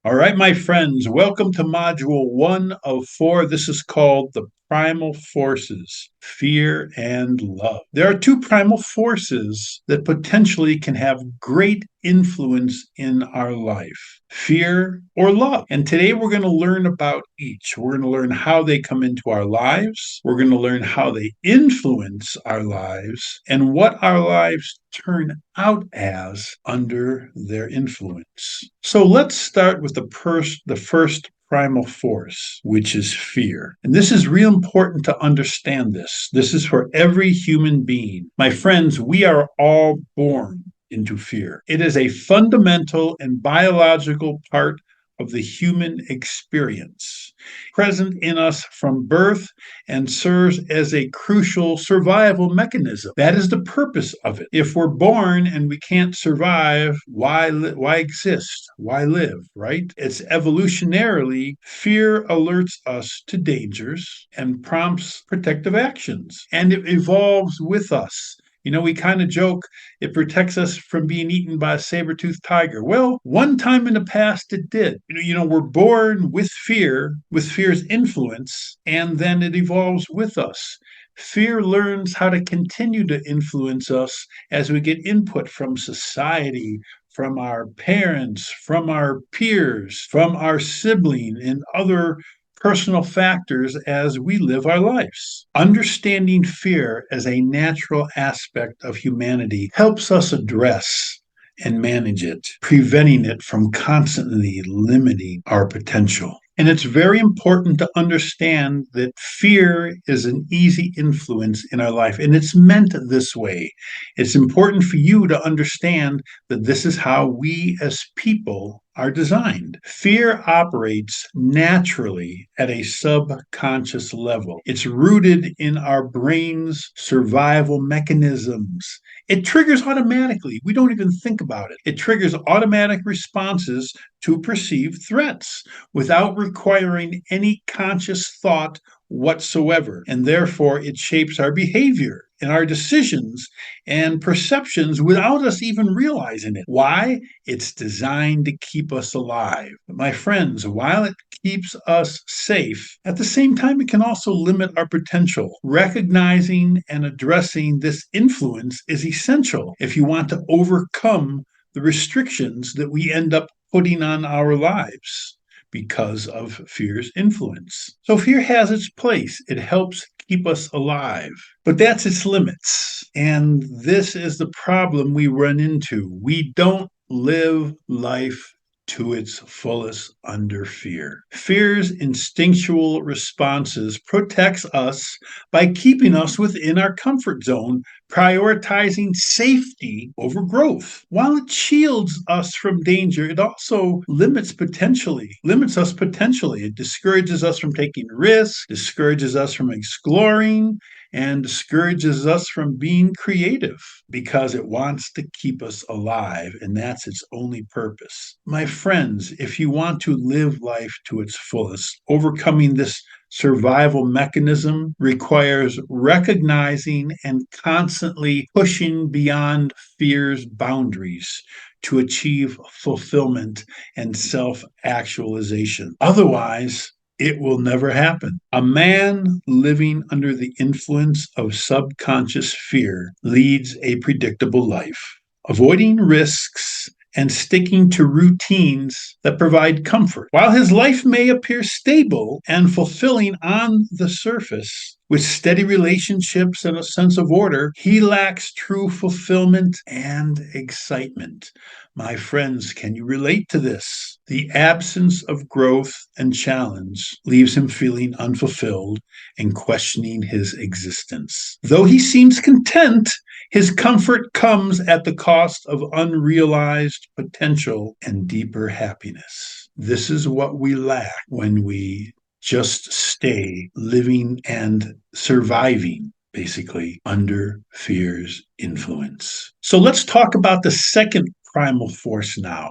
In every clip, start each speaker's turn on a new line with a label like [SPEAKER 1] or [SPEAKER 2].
[SPEAKER 1] All right, my friends, welcome to Module 1 of 4. This is called the Primal Forces, Fear and Love. There are two primal forces that potentially can have great influence in our life, fear or love. And today we're going to learn about each. We're going to learn how they come into our lives. We're going to learn how they influence our lives and what our lives turn out as under their influence. So let's start with the first primal force, which is fear. And this is real important to understand this. This is for every human being. My friends, we are all born into fear. It is a fundamental and biological part of the human experience, present in us from birth and serves as a crucial survival mechanism. That is the purpose of it. If we're born and we can't survive, why exist? Why live, right? It's evolutionarily, fear alerts us to dangers and prompts protective actions, and it evolves with us. We kind of joke it protects us from being eaten by a saber-toothed tiger. Well, one time in the past it did. We're born with fear, with fear's influence, and then it evolves with us. Fear learns how to continue to influence us as we get input from society, from our parents, from our peers, from our sibling, and other personal factors as we live our lives. Understanding fear as a natural aspect of humanity helps us address and manage it, preventing it from constantly limiting our potential. And it's very important to understand that fear is an easy influence in our life, and it's meant this way. It's important for you to understand that this is how we as people are designed. Fear operates naturally at a subconscious level. It's rooted in our brain's survival mechanisms. It triggers automatically. We don't even think about it. It triggers automatic responses to perceived threats without requiring any conscious thought whatsoever. And therefore, it shapes our behavior and our decisions and perceptions without us even realizing it. Why? It's designed to keep us alive. But my friends, while it keeps us safe, at the same time, it can also limit our potential. Recognizing and addressing this influence is essential if you want to overcome the restrictions that we end up putting on our lives because of fear's influence. So fear has its place. It helps keep us alive, but that's its limits. And this is the problem we run into. We don't live life to its fullest under fear. Fear's instinctual responses protects us by keeping us within our comfort zone, prioritizing safety over growth. While it shields us from danger, it also limits us potentially. It discourages us from taking risks, discourages us from exploring, and discourages us from being creative because it wants to keep us alive, and that's its only purpose. My friends, if you want to live life to its fullest, overcoming this survival mechanism requires recognizing and constantly pushing beyond fear's boundaries to achieve fulfillment and self-actualization. Otherwise, it will never happen. A man living under the influence of subconscious fear leads a predictable life, avoiding risks and sticking to routines that provide comfort. While his life may appear stable and fulfilling on the surface, with steady relationships and a sense of order, he lacks true fulfillment and excitement. My friends, can you relate to this? The absence of growth and challenge leaves him feeling unfulfilled and questioning his existence. Though he seems content, his comfort comes at the cost of unrealized potential and deeper happiness. This is what we lack when we just stay living and surviving, basically, under fear's influence. So let's talk about the second primal force now.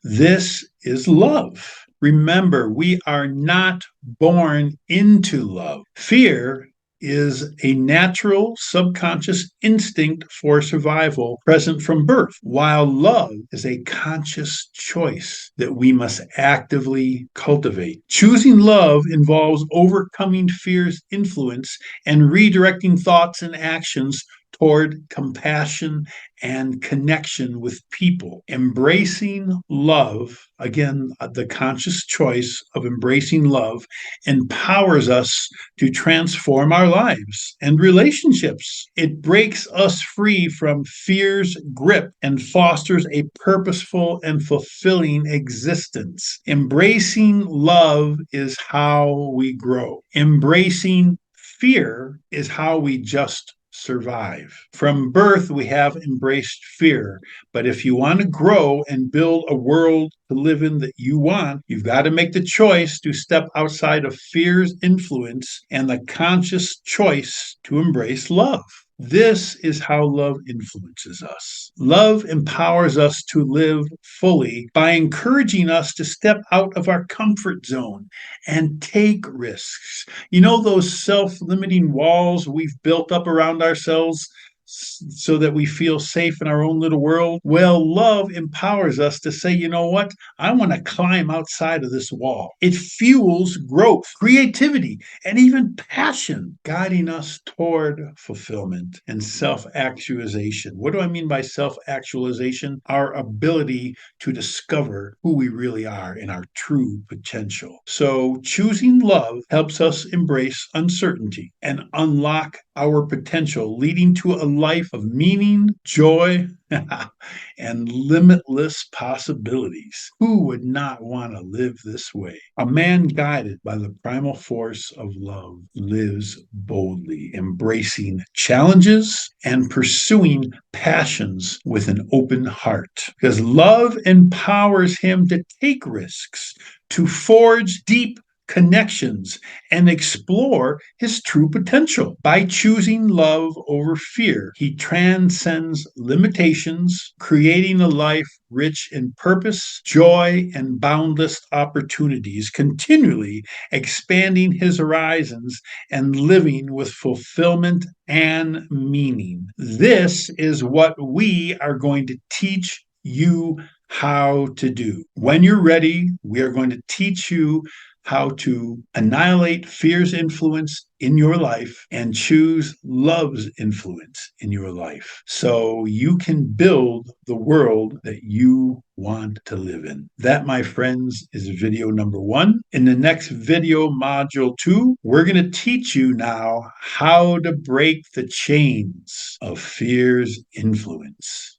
[SPEAKER 1] This is love. Remember, we are not born into love. Fear is a natural subconscious instinct for survival present from birth, while love is a conscious choice that we must actively cultivate. Choosing love involves overcoming fear's influence and redirecting thoughts and actions toward compassion and connection with people. Embracing love, again, the conscious choice of embracing love, empowers us to transform our lives and relationships. It breaks us free from fear's grip and fosters a purposeful and fulfilling existence. Embracing love is how we grow. Embracing fear is how we just survive. From birth, we have embraced fear. But if you want to grow and build a world to live in that you want, you've got to make the choice to step outside of fear's influence and the conscious choice to embrace love. This is how love influences us. Love empowers us to live fully by encouraging us to step out of our comfort zone and take risks. You know, those self-limiting walls we've built up around ourselves so that we feel safe in our own little world? Well, love empowers us to say, you know what? I want to climb outside of this wall. It fuels growth, creativity, and even passion, guiding us toward fulfillment and self actualization. What do I mean by self actualization? Our ability to discover who we really are and our true potential. So, choosing love helps us embrace uncertainty and unlock our potential, leading to a life of meaning, joy, and limitless possibilities. Who would not want to live this way? A man guided by the primal force of love lives boldly, embracing challenges and pursuing passions with an open heart. Because love empowers him to take risks, to forge deep connections, and explore his true potential. By choosing love over fear, he transcends limitations, creating a life rich in purpose, joy, and boundless opportunities, continually expanding his horizons and living with fulfillment and meaning. This is what we are going to teach you how to do. When you're ready, we are going to teach you how to annihilate fear's influence in your life and choose love's influence in your life so you can build the world that you want to live in. That, my friends, is video number 1. In the next video, module 2, we're going to teach you now how to break the chains of fear's influence.